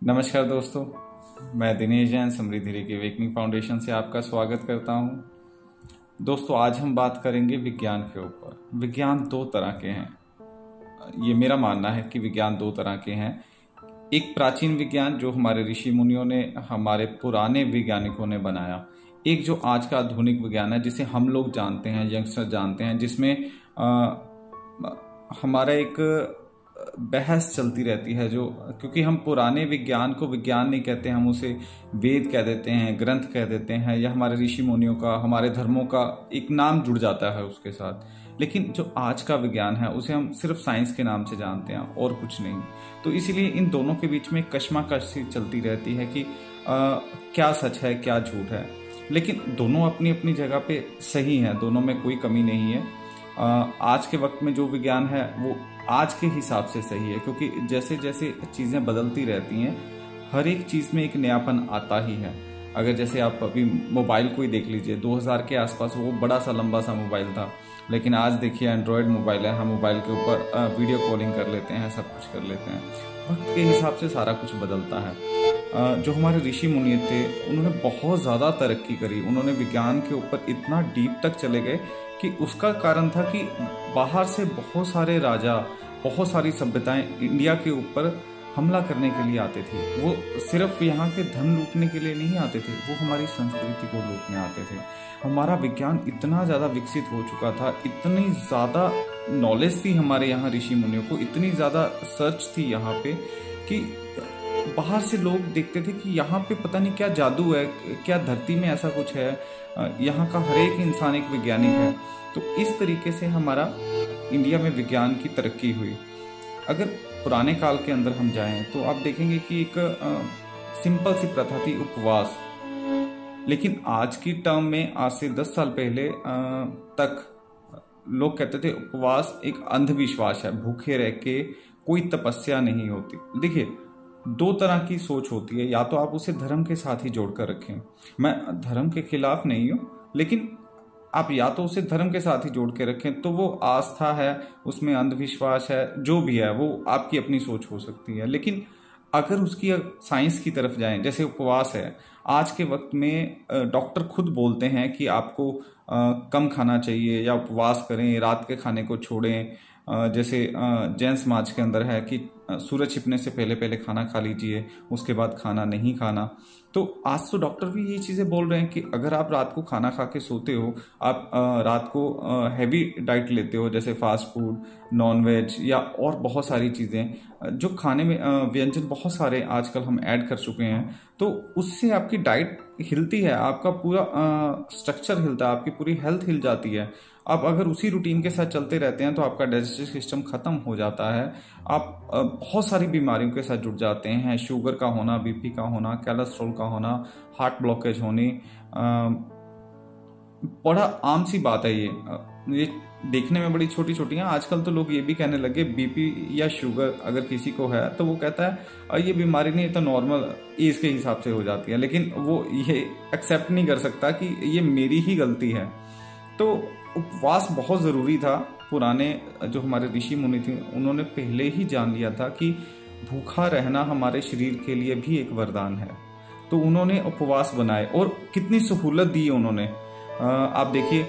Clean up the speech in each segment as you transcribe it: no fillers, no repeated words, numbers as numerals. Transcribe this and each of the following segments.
नमस्कार दोस्तों, मैं दिनेश जैन समृद्धि की वेकनिंग फाउंडेशन से आपका स्वागत करता हूं। दोस्तों, आज हम बात करेंगे विज्ञान के ऊपर। विज्ञान दो तरह के हैं। ये मेरा मानना है कि विज्ञान दो तरह के हैं। एक प्राचीन विज्ञान जो हमारे ऋषि मुनियों ने, हमारे पुराने वैज्ञानिकों ने बनाया। एक जो आज का आधुनिक विज्ञान है, जिसे हम लोग जानते हैं, यंगस्टर जानते हैं, जिसमें हमारा एक बहस चलती रहती है। जो क्योंकि हम पुराने विज्ञान को विज्ञान नहीं कहते, हम उसे वेद कह देते हैं, ग्रंथ कह देते हैं, या हमारे ऋषि मुनियों का, हमारे धर्मों का एक नाम जुड़ जाता है उसके साथ। लेकिन जो आज का विज्ञान है उसे हम सिर्फ साइंस के नाम से जानते हैं और कुछ नहीं। तो इसीलिए इन दोनों के बीच में कशमकश चलती रहती है कि क्या सच है, क्या झूठ है। लेकिन दोनों अपनी अपनी जगह पे सही हैं, दोनों में कोई कमी नहीं है। आज के वक्त में जो विज्ञान है वो आज के हिसाब से सही है, क्योंकि जैसे जैसे चीज़ें बदलती रहती हैं, हर एक चीज़ में एक नयापन आता ही है। अगर जैसे आप अभी मोबाइल को ही देख लीजिए, 2000 के आसपास वो बड़ा सा लंबा सा मोबाइल था, लेकिन आज देखिए एंड्रॉयड मोबाइल है। हम मोबाइल के ऊपर वीडियो कॉलिंग कर लेते हैं, सब कुछ कर लेते हैं। वक्त के हिसाब से सारा कुछ बदलता है। जो हमारे ऋषि मुनि थे, उन्होंने बहुत ज़्यादा तरक्की करी। उन्होंने विज्ञान के ऊपर इतना डीप तक चले गए कि उसका कारण था कि बाहर से बहुत सारे राजा, बहुत सारी सभ्यताएं इंडिया के ऊपर हमला करने के लिए आते थे। वो सिर्फ यहाँ के धन लूटने के लिए नहीं आते थे, वो हमारी संस्कृति को लूटने आते थे। हमारा विज्ञान इतना ज़्यादा विकसित हो चुका था, इतनी ज़्यादा नॉलेज थी हमारे यहाँ ऋषि मुनियों को, इतनी ज़्यादा सर्च थी यहाँ पे कि बाहर से लोग देखते थे कि यहाँ पे पता नहीं क्या जादू है, क्या धरती में ऐसा कुछ है, यहाँ का हर एक इंसान एक वैज्ञानिक है। तो इस तरीके से हमारा इंडिया में विज्ञान की तरक्की हुई। अगर पुराने काल के अंदर हम जाएं तो आप देखेंगे कि एक सिंपल सी प्रथा थी, उपवास। लेकिन आज की टर्म में, आज से 10 साल पहले तक लोग कहते थे उपवास एक अंधविश्वास है, भूखे रह के कोई तपस्या नहीं होती। देखिए, दो तरह की सोच होती है। या तो आप उसे धर्म के साथ ही जोड़कर रखें, मैं धर्म के खिलाफ नहीं हूं, लेकिन आप या तो उसे धर्म के साथ ही जोड़ के रखें, तो वो आस्था है, उसमें अंधविश्वास है, जो भी है वो आपकी अपनी सोच हो सकती है। लेकिन अगर उसकी साइंस की तरफ जाएं, जैसे उपवास है, आज के वक्त में डॉक्टर खुद बोलते हैं कि आपको कम खाना चाहिए या उपवास करें, रात के खाने को छोड़ें। जैसे जैन समाज के अंदर है कि सूरज छिपने से पहले पहले खाना खा लीजिए, उसके बाद खाना नहीं खाना। तो आज तो डॉक्टर भी ये चीज़ें बोल रहे हैं कि अगर आप रात को खाना खा के सोते हो, आप रात को हैवी डाइट लेते हो, जैसे फास्ट फूड, नॉन वेज या और बहुत सारी चीज़ें जो खाने में व्यंजन बहुत सारे आजकल हम ऐड कर चुके हैं, तो उससे आपकी डाइट हिलती है, आपका पूरा स्ट्रक्चर हिलता है, आपकी पूरी हेल्थ हिल जाती है। आप अगर उसी रूटीन के साथ चलते रहते हैं तो आपका डाइजेस्टिव सिस्टम खत्म हो जाता है। आप बहुत सारी बीमारियों के साथ जुड़ जाते हैं। शुगर का होना, बीपी का होना, कोलेस्ट्रॉल का होना, हार्ट ब्लॉकेज होने, बड़ा आम सी बात है ये देखने में बड़ी छोटी छोटी हैं। आजकल तो लोग ये भी कहने लगे बीपी या शुगर अगर किसी को है तो वो कहता है ये बीमारी नहीं, तो नॉर्मल एज के हिसाब से हो जाती है। लेकिन वो ये एक्सेप्ट नहीं कर सकता कि ये मेरी ही गलती है। तो उपवास बहुत ज़रूरी था। पुराने जो हमारे ऋषि मुनि थे, उन्होंने पहले ही जान लिया था कि भूखा रहना हमारे शरीर के लिए भी एक वरदान है। तो उन्होंने उपवास बनाए और कितनी सहूलत दी उन्होंने। आप देखिए,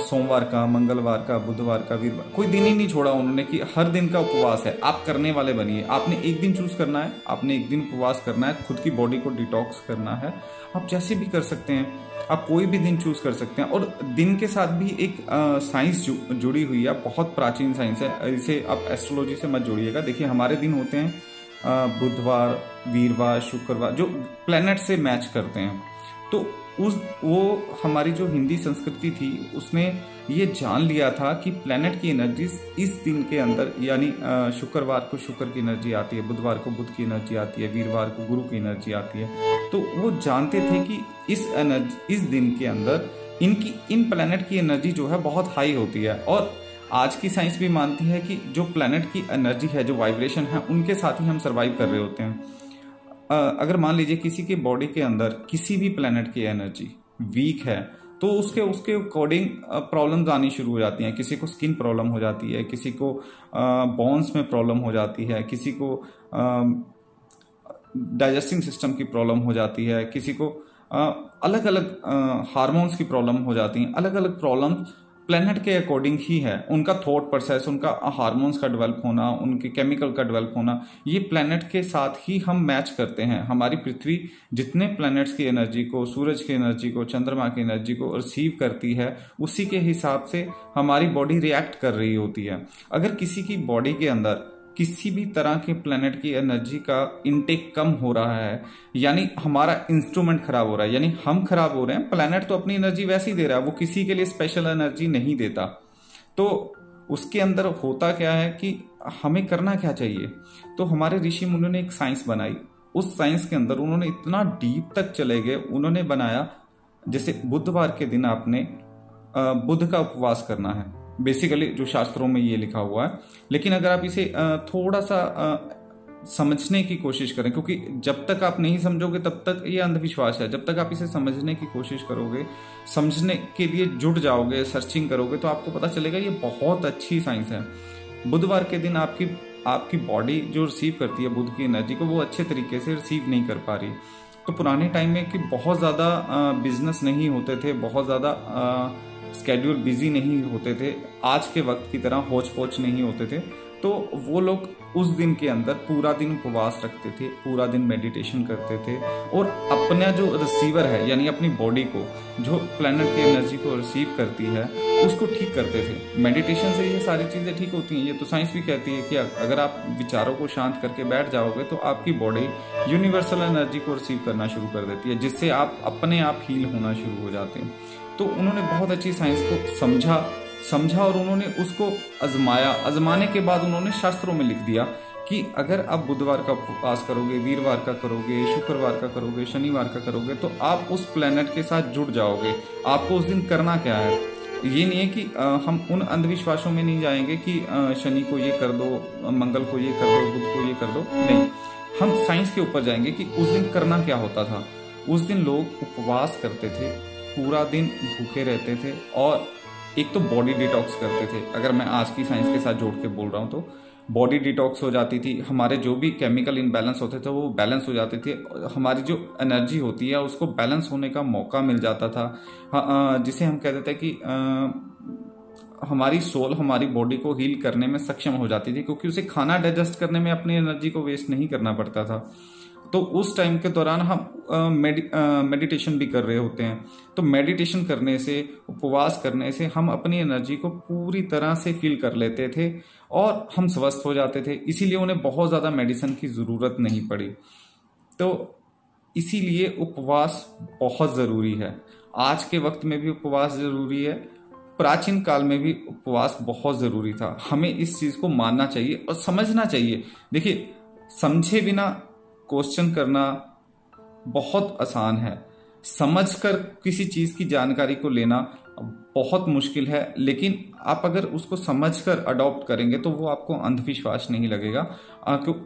सोमवार का, मंगलवार का, बुधवार का, वीरवार, कोई दिन ही नहीं छोड़ा उन्होंने कि हर दिन का उपवास है। आप करने वाले बनिए। आपने एक दिन चूज करना है, आपने एक दिन उपवास करना है, खुद की बॉडी को डिटॉक्स करना है। आप जैसे भी कर सकते हैं, आप कोई भी दिन चूज कर सकते हैं। और दिन के साथ भी एक साइंस जुड़ी हुई है, बहुत प्राचीन साइंस है। इसे आप एस्ट्रोलॉजी से मत जोड़िएगा। देखिए, हमारे दिन होते हैं बुधवार, वीरवार, शुक्रवार, जो प्लैनेट से मैच करते हैं। तो वो हमारी जो हिंदी संस्कृति थी, उसने ये जान लिया था कि प्लैनेट की एनर्जी इस दिन के अंदर, यानी शुक्रवार को शुक्र की एनर्जी आती है, बुधवार को बुध की एनर्जी आती है, वीरवार को गुरु की एनर्जी आती है। तो वो जानते थे कि इस दिन के अंदर इन प्लैनेट की एनर्जी जो है बहुत हाई होती है। और आज की साइंस भी मानती है कि जो प्लैनेट की एनर्जी है, जो वाइब्रेशन है, उनके साथ ही हम सर्वाइव कर रहे होते हैं। अगर मान लीजिए किसी के बॉडी के अंदर किसी भी प्लैनेट की एनर्जी वीक है, तो उसके अकॉर्डिंग प्रॉब्लम्स आनी शुरू हो जाती हैं। किसी को स्किन प्रॉब्लम हो जाती है, किसी को बोन्स में प्रॉब्लम हो जाती है, किसी को डाइजेस्टिंग सिस्टम की प्रॉब्लम हो जाती है, किसी को अलग अलग हार्मोन्स की प्रॉब्लम हो जाती हैं। अलग अलग प्रॉब्लम प्लेनेट के अकॉर्डिंग ही है, उनका थॉट प्रोसेस, उनका हार्मोन्स का डेवलप होना, उनके केमिकल का डेवलप होना, ये प्लेनेट के साथ ही हम मैच करते हैं। हमारी पृथ्वी जितने प्लैनेट्स की एनर्जी को, सूरज की एनर्जी को, चंद्रमा की एनर्जी को रिसीव करती है, उसी के हिसाब से हमारी बॉडी रिएक्ट कर रही होती है। अगर किसी की बॉडी के अंदर किसी भी तरह के प्लैनेट की एनर्जी का इनटेक कम हो रहा है, यानी हमारा इंस्ट्रूमेंट खराब हो रहा है, यानी हम खराब हो रहे हैं। प्लैनेट तो अपनी एनर्जी वैसे ही दे रहा है, वो किसी के लिए स्पेशल एनर्जी नहीं देता। तो उसके अंदर होता क्या है कि हमें करना क्या चाहिए। तो हमारे ऋषि मुनियों ने एक साइंस बनाई। उस साइंस के अंदर उन्होंने इतना डीप तक चले गए, उन्होंने बनाया जैसे बुधवार के दिन आपने बुध का उपवास करना है, बेसिकली जो शास्त्रों में ये लिखा हुआ है। लेकिन अगर आप इसे थोड़ा सा समझने की कोशिश करें, क्योंकि जब तक आप नहीं समझोगे तब तक ये अंधविश्वास है। जब तक आप इसे समझने की कोशिश करोगे, समझने के लिए जुट जाओगे, सर्चिंग करोगे, तो आपको पता चलेगा ये बहुत अच्छी साइंस है। बुधवार के दिन आपकी बॉडी जो रिसीव करती है बुध की एनर्जी को, वो अच्छे तरीके से रिसीव नहीं कर पा रही। तो पुराने टाइम में कि बहुत ज़्यादा बिजनेस नहीं होते थे, बहुत ज़्यादा स्केड्यूल बिजी नहीं होते थे, आज के वक्त की तरह होच पोच नहीं होते थे, तो वो लोग उस दिन के अंदर पूरा दिन उपवास रखते थे, पूरा दिन मेडिटेशन करते थे, और अपना जो रिसीवर है यानी अपनी बॉडी को, जो प्लैनेट की एनर्जी को रिसीव करती है, उसको ठीक करते थे। मेडिटेशन से ये सारी चीज़ें ठीक होती हैं। ये तो साइंस भी कहती है कि अगर आप विचारों को शांत करके बैठ जाओगे तो आपकी बॉडी यूनिवर्सल एनर्जी को रिसीव करना शुरू कर देती है, जिससे आप अपने आप हील होना शुरू हो जाते हैं। तो उन्होंने बहुत अच्छी साइंस को समझा और उन्होंने उसको आजमाया। आजमाने के बाद उन्होंने शास्त्रों में लिख दिया कि अगर आप बुधवार का उपवास करोगे, वीरवार का करोगे, शुक्रवार का करोगे, शनिवार का करोगे, तो आप उस प्लेनेट के साथ जुड़ जाओगे। आपको उस दिन करना क्या है, ये नहीं है कि हम उन अंधविश्वासों में नहीं जाएंगे कि शनि को ये कर दो, मंगल को ये कर दो, बुध को ये कर दो, नहीं। हम साइंस के ऊपर जाएंगे कि उस दिन करना क्या होता था। उस दिन लोग उपवास करते थे, पूरा दिन भूखे रहते थे, और एक तो बॉडी डिटॉक्स करते थे। अगर मैं आज की साइंस के साथ जोड़ के बोल रहा हूँ तो बॉडी डिटॉक्स हो जाती थी, हमारे जो भी केमिकल इनबैलेंस होते थे वो बैलेंस हो जाते थे, हमारी जो एनर्जी होती है उसको बैलेंस होने का मौका मिल जाता था, जिसे हम कहते थे कि हमारी सोल हमारी बॉडी को हील करने में सक्षम हो जाती थी, क्योंकि उसे खाना डाइजेस्ट करने में अपनी एनर्जी को वेस्ट नहीं करना पड़ता था। तो उस टाइम के दौरान हम मेडिटेशन भी कर रहे होते हैं। तो मेडिटेशन करने से, उपवास करने से हम अपनी एनर्जी को पूरी तरह से फील कर लेते थे और हम स्वस्थ हो जाते थे। इसीलिए उन्हें बहुत ज़्यादा मेडिसिन की ज़रूरत नहीं पड़ी। तो इसीलिए उपवास बहुत ज़रूरी है। आज के वक्त में भी उपवास ज़रूरी है, प्राचीन काल में भी उपवास बहुत ज़रूरी था। हमें इस चीज़ को मानना चाहिए और समझना चाहिए। देखिए, समझे बिना क्वेश्चन करना बहुत आसान है, समझकर किसी चीज़ की जानकारी को लेना बहुत मुश्किल है। लेकिन आप अगर उसको समझकर अडॉप्ट करेंगे तो वो आपको अंधविश्वास नहीं लगेगा।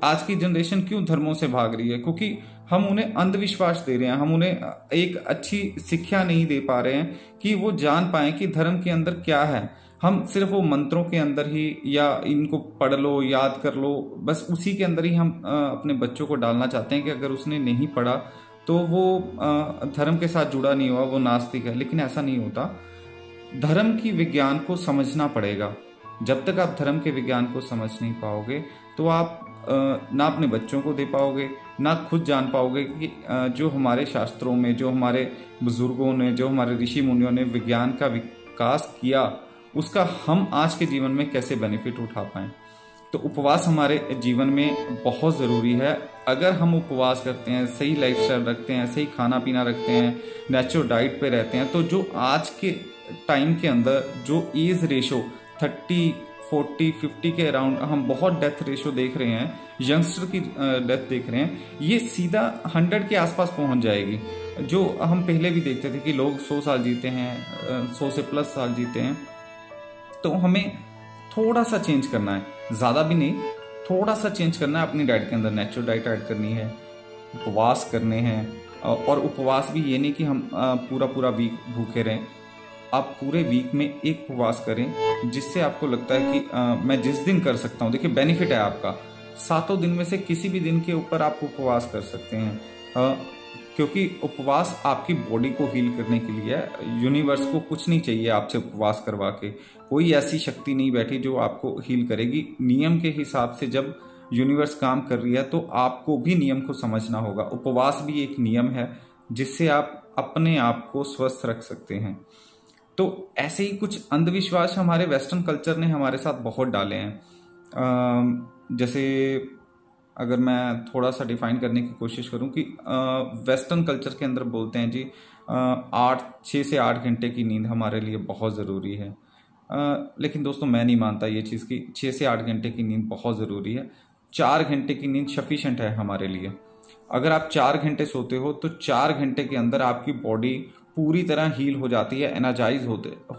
आज की जनरेशन क्यों धर्मों से भाग रही है? क्योंकि हम उन्हें अंधविश्वास दे रहे हैं, हम उन्हें एक अच्छी शिक्षा नहीं दे पा रहे हैं कि वो जान पाएं कि धर्म के अंदर क्या है। हम सिर्फ वो मंत्रों के अंदर ही, या इनको पढ़ लो, याद कर लो, बस उसी के अंदर ही हम अपने बच्चों को डालना चाहते हैं कि अगर उसने नहीं पढ़ा तो वो धर्म के साथ जुड़ा नहीं हुआ, वो नास्तिक है। लेकिन ऐसा नहीं होता। धर्म की विज्ञान को समझना पड़ेगा। जब तक आप धर्म के विज्ञान को समझ नहीं पाओगे तो आप ना अपने बच्चों को दे पाओगे, ना खुद जान पाओगे कि जो हमारे शास्त्रों में, जो हमारे बुजुर्गों ने, जो हमारे ऋषि मुनियों ने विज्ञान का विकास किया, उसका हम आज के जीवन में कैसे बेनिफिट उठा पाएं। तो उपवास हमारे जीवन में बहुत ज़रूरी है। अगर हम उपवास करते हैं, सही लाइफस्टाइल रखते हैं, सही खाना पीना रखते हैं, नेचुरल डाइट पे रहते हैं, तो जो आज के टाइम के अंदर जो एज रेशो 30, 40, 50 के अराउंड हम बहुत डेथ रेशो देख रहे हैं, यंगस्टर की डेथ देख रहे हैं, ये सीधा 100 के आसपास पहुंच जाएगी। जो हम पहले भी देखते थे कि लोग 100 साल जीते हैं, 100 से प्लस साल जीते हैं। तो हमें थोड़ा सा चेंज करना है, ज़्यादा भी नहीं, थोड़ा सा चेंज करना है अपनी डाइट के अंदर। नेचुरल डाइट ऐड करनी है, उपवास करने हैं। और उपवास भी ये नहीं कि हम पूरा वीक भूखे रहें। आप पूरे वीक में एक उपवास करें जिससे आपको लगता है कि मैं जिस दिन कर सकता हूँ। देखिए, बेनिफिट है आपका। 7 दिन में से किसी भी दिन के ऊपर आप उपवास कर सकते हैं, क्योंकि उपवास आपकी बॉडी को हील करने के लिए है। यूनिवर्स को कुछ नहीं चाहिए आपसे उपवास करवा के, कोई ऐसी शक्ति नहीं बैठी जो आपको हील करेगी। नियम के हिसाब से जब यूनिवर्स काम कर रही है तो आपको भी नियम को समझना होगा। उपवास भी एक नियम है जिससे आप अपने आप को स्वस्थ रख सकते हैं। तो ऐसे ही कुछ अंधविश्वास हमारे वेस्टर्न कल्चर ने हमारे साथ बहुत डाले हैं। जैसे अगर मैं थोड़ा सा डिफाइन करने की कोशिश करूं कि वेस्टर्न कल्चर के अंदर बोलते हैं जी 6 से 8 घंटे की नींद हमारे लिए बहुत ज़रूरी है। लेकिन दोस्तों मैं नहीं मानता ये चीज़ कि 6 से 8 घंटे की नींद बहुत ज़रूरी है। 4 घंटे की नींद सफिशेंट है हमारे लिए। अगर आप 4 घंटे सोते हो तो 4 घंटे के अंदर आपकी बॉडी पूरी तरह हील हो जाती है, एनर्जाइज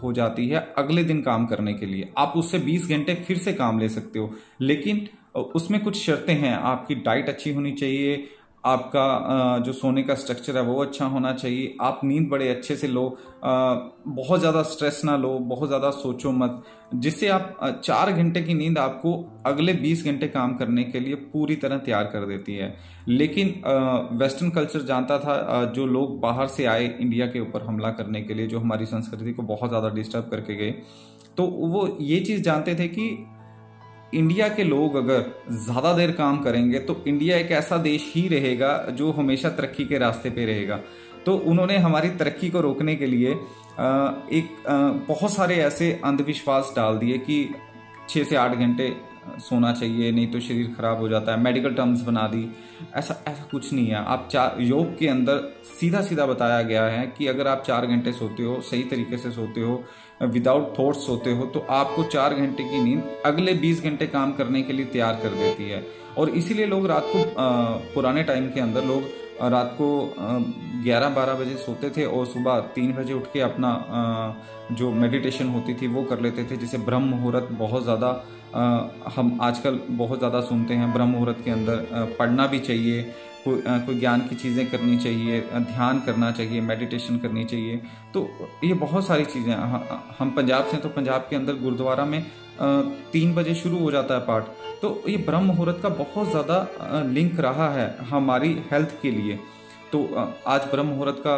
हो जाती है अगले दिन काम करने के लिए। आप उससे 20 घंटे फिर से काम ले सकते हो, लेकिन उसमें कुछ शर्तें हैं। आपकी डाइट अच्छी होनी चाहिए, आपका जो सोने का स्ट्रक्चर है वो अच्छा होना चाहिए, आप नींद बड़े अच्छे से लो, बहुत ज़्यादा स्ट्रेस ना लो, बहुत ज़्यादा सोचो मत, जिससे आप 4 घंटे की नींद आपको अगले 20 घंटे काम करने के लिए पूरी तरह तैयार कर देती है। लेकिन वेस्टर्न कल्चर जानता था, जो लोग बाहर से आए इंडिया के ऊपर हमला करने के लिए, जो हमारी संस्कृति को बहुत ज़्यादा डिस्टर्ब करके गए, तो वो ये चीज़ जानते थे कि इंडिया के लोग अगर ज़्यादा देर काम करेंगे तो इंडिया एक ऐसा देश ही रहेगा जो हमेशा तरक्की के रास्ते पे रहेगा। तो उन्होंने हमारी तरक्की को रोकने के लिए बहुत सारे ऐसे अंधविश्वास डाल दिए कि 6 से 8 घंटे सोना चाहिए, नहीं तो शरीर खराब हो जाता है। मेडिकल टर्म्स बना दी। ऐसा कुछ नहीं है। आप योग के अंदर सीधा सीधा बताया गया है कि अगर आप 4 घंटे सोते हो, सही तरीके से सोते हो, विदाउट थॉट्स सोते हो, तो आपको 4 घंटे की नींद अगले 20 घंटे काम करने के लिए तैयार कर देती है। और इसीलिए लोग रात को पुराने टाइम के अंदर लोग रात को 11-12 बजे सोते थे और सुबह 3 बजे उठ के अपना जो मेडिटेशन होती थी वो कर लेते थे। जैसे ब्रह्म मुहूर्त बहुत ज़्यादा हम आजकल बहुत ज़्यादा सुनते हैं। ब्रह्म मुहूर्त के अंदर पढ़ना भी चाहिए, कोई ज्ञान की चीज़ें करनी चाहिए, ध्यान करना चाहिए, मेडिटेशन करनी चाहिए। तो ये बहुत सारी चीज़ें, हम पंजाब से, तो पंजाब के अंदर गुरुद्वारा में 3 बजे शुरू हो जाता है पाठ। तो ये ब्रह्म मुहूर्त का बहुत ज़्यादा लिंक रहा है हमारी हेल्थ के लिए। तो आज ब्रह्म मुहूर्त का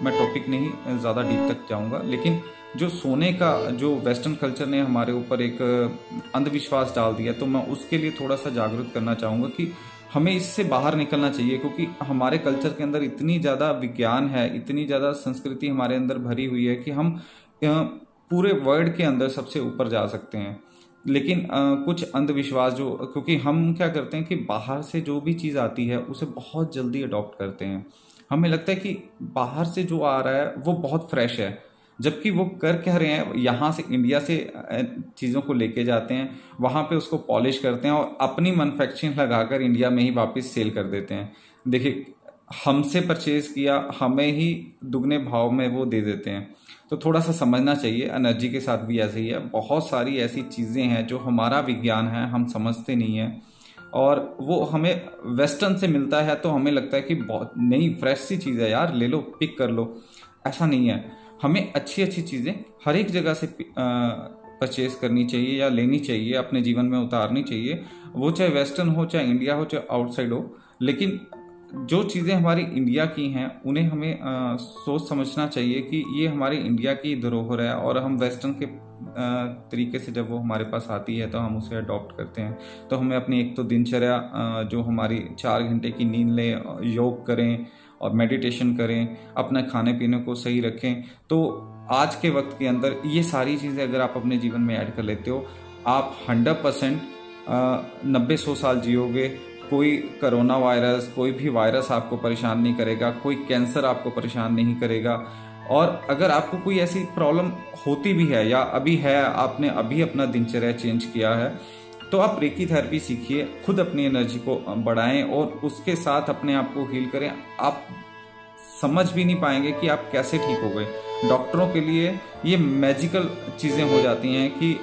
मैं टॉपिक नहीं ज़्यादा डीप तक जाऊंगा, लेकिन जो सोने का जो वेस्टर्न कल्चर ने हमारे ऊपर एक अंधविश्वास डाल दिया, तो मैं उसके लिए थोड़ा सा जागरूक करना चाहूँगा कि हमें इससे बाहर निकलना चाहिए। क्योंकि हमारे कल्चर के अंदर इतनी ज़्यादा विज्ञान है, इतनी ज़्यादा संस्कृति हमारे अंदर भरी हुई है कि हम पूरे वर्ल्ड के अंदर सबसे ऊपर जा सकते हैं। लेकिन कुछ अंधविश्वास जो, क्योंकि हम क्या करते हैं कि बाहर से जो भी चीज़ आती है उसे बहुत जल्दी अडॉप्ट करते हैं। हमें लगता है कि बाहर से जो आ रहा है वो बहुत फ्रेश है, जबकि वो कर क्या रहे हैं, यहाँ से इंडिया से चीज़ों को लेके जाते हैं, वहाँ पे उसको पॉलिश करते हैं और अपनी मैन्युफैक्चरिंग लगाकर इंडिया में ही वापस सेल कर देते हैं। देखिए, हमसे परचेज किया, हमें ही दुगने भाव में वो दे देते हैं। तो थोड़ा सा समझना चाहिए। एनर्जी के साथ भी ऐसे ही है। बहुत सारी ऐसी चीज़ें हैं जो हमारा विज्ञान है, हम समझते नहीं हैं, और वो हमें वेस्टर्न से मिलता है तो हमें लगता है कि बहुत नई फ्रेश सी चीज़ है यार, ले लो, पिक कर लो। ऐसा नहीं है। हमें अच्छी अच्छी चीज़ें हर एक जगह से परचेज करनी चाहिए या लेनी चाहिए, अपने जीवन में उतारनी चाहिए। वो चाहे वेस्टर्न हो, चाहे इंडिया हो, चाहे आउटसाइड हो। लेकिन जो चीज़ें हमारी इंडिया की हैं उन्हें हमें सोच समझना चाहिए कि ये हमारी इंडिया की धरोहर है, और हम वेस्टर्न के तरीके से जब वो हमारे पास आती है तो हम उसे अडॉप्ट करते हैं। तो हमें अपनी एक तो दिनचर्या जो हमारी 4 घंटे की नींद लें, योग करें और मेडिटेशन करें, अपना खाने पीने को सही रखें। तो आज के वक्त के अंदर ये सारी चीज़ें अगर आप अपने जीवन में ऐड कर लेते हो, आप 100% 90-100 साल जियोगे। कोई कोरोना वायरस, कोई भी वायरस आपको परेशान नहीं करेगा, कोई कैंसर आपको परेशान नहीं करेगा। और अगर आपको कोई ऐसी प्रॉब्लम होती भी है या अभी है, आपने अभी अपना दिनचर्या चेंज किया है, तो आप रेकी थेरेपी सीखिए, खुद अपनी एनर्जी को बढ़ाएं और उसके साथ अपने आप को हील करें। आप समझ भी नहीं पाएंगे कि आप कैसे ठीक हो गए। डॉक्टरों के लिए ये मैजिकल चीज़ें हो जाती हैं कि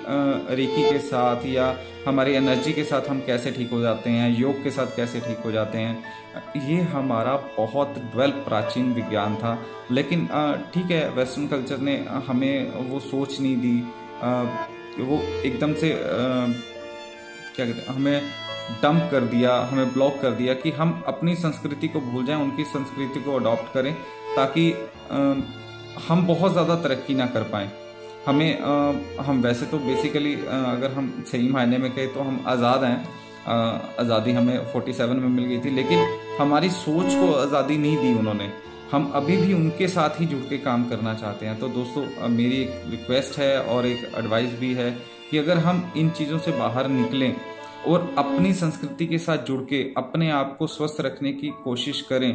रेकी के साथ या हमारी एनर्जी के साथ हम कैसे ठीक हो जाते हैं, योग के साथ कैसे ठीक हो जाते हैं। ये हमारा बहुत प्राचीन विज्ञान था। लेकिन ठीक है, वेस्टर्न कल्चर ने हमें वो सोच नहीं दी। वो एकदम से क्या कहते हैं, हमें डंप कर दिया, हमें ब्लॉक कर दिया कि हम अपनी संस्कृति को भूल जाएं, उनकी संस्कृति को अडॉप्ट करें, ताकि हम बहुत ज़्यादा तरक्की ना कर पाएं। हम वैसे तो बेसिकली अगर हम सही मायने में कहें तो हम आज़ाद हैं, आज़ादी हमें 47 में मिल गई थी, लेकिन हमारी सोच को आज़ादी नहीं दी उन्होंने। हम अभी भी उनके साथ ही जुड़ के काम करना चाहते हैं। तो दोस्तों, मेरी एक रिक्वेस्ट है और एक एडवाइस भी है कि अगर हम इन चीज़ों से बाहर निकलें और अपनी संस्कृति के साथ जुड़ के अपने आप को स्वस्थ रखने की कोशिश करें,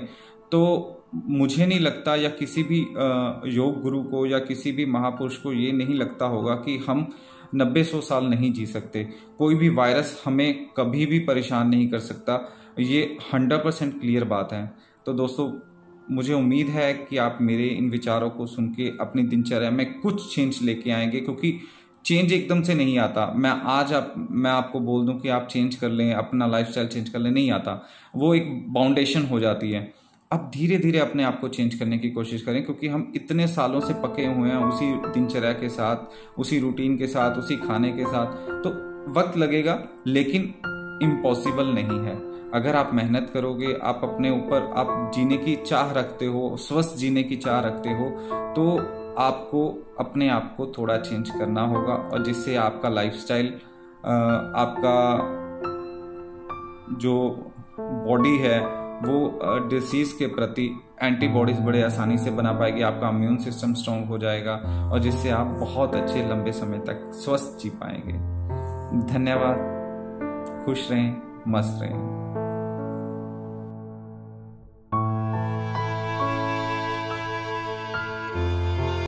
तो मुझे नहीं लगता, या किसी भी योग गुरु को या किसी भी महापुरुष को ये नहीं लगता होगा कि हम 90-100 साल नहीं जी सकते। कोई भी वायरस हमें कभी भी परेशान नहीं कर सकता, ये 100% क्लियर बात है। तो दोस्तों, मुझे उम्मीद है कि आप मेरे इन विचारों को सुन के अपनी दिनचर्या में कुछ चेंज लेके आएंगे, क्योंकि चेंज एकदम से नहीं आता। मैं आपको बोल दूं कि आप चेंज कर लें, अपना लाइफस्टाइल चेंज कर लें, नहीं आता। वो एक बाउंडेशन हो जाती है। अब धीरे धीरे अपने आप को चेंज करने की कोशिश करें, क्योंकि हम इतने सालों से पके हुए हैं उसी दिनचर्या के साथ, उसी रूटीन के साथ, उसी खाने के साथ। तो वक्त लगेगा, लेकिन इम्पॉसिबल नहीं है। अगर आप मेहनत करोगे, आप अपने ऊपर आप जीने की चाह रखते हो, स्वस्थ जीने की चाह रखते हो, तो आपको अपने आप को थोड़ा चेंज करना होगा, और जिससे आपका लाइफस्टाइल, आपका जो बॉडी है वो डिसीज के प्रति एंटीबॉडीज बड़े आसानी से बना पाएगी, आपका इम्यून सिस्टम स्ट्रांग हो जाएगा, और जिससे आप बहुत अच्छे लंबे समय तक स्वस्थ जी पाएंगे। धन्यवाद। खुश रहें, मस्त रहें।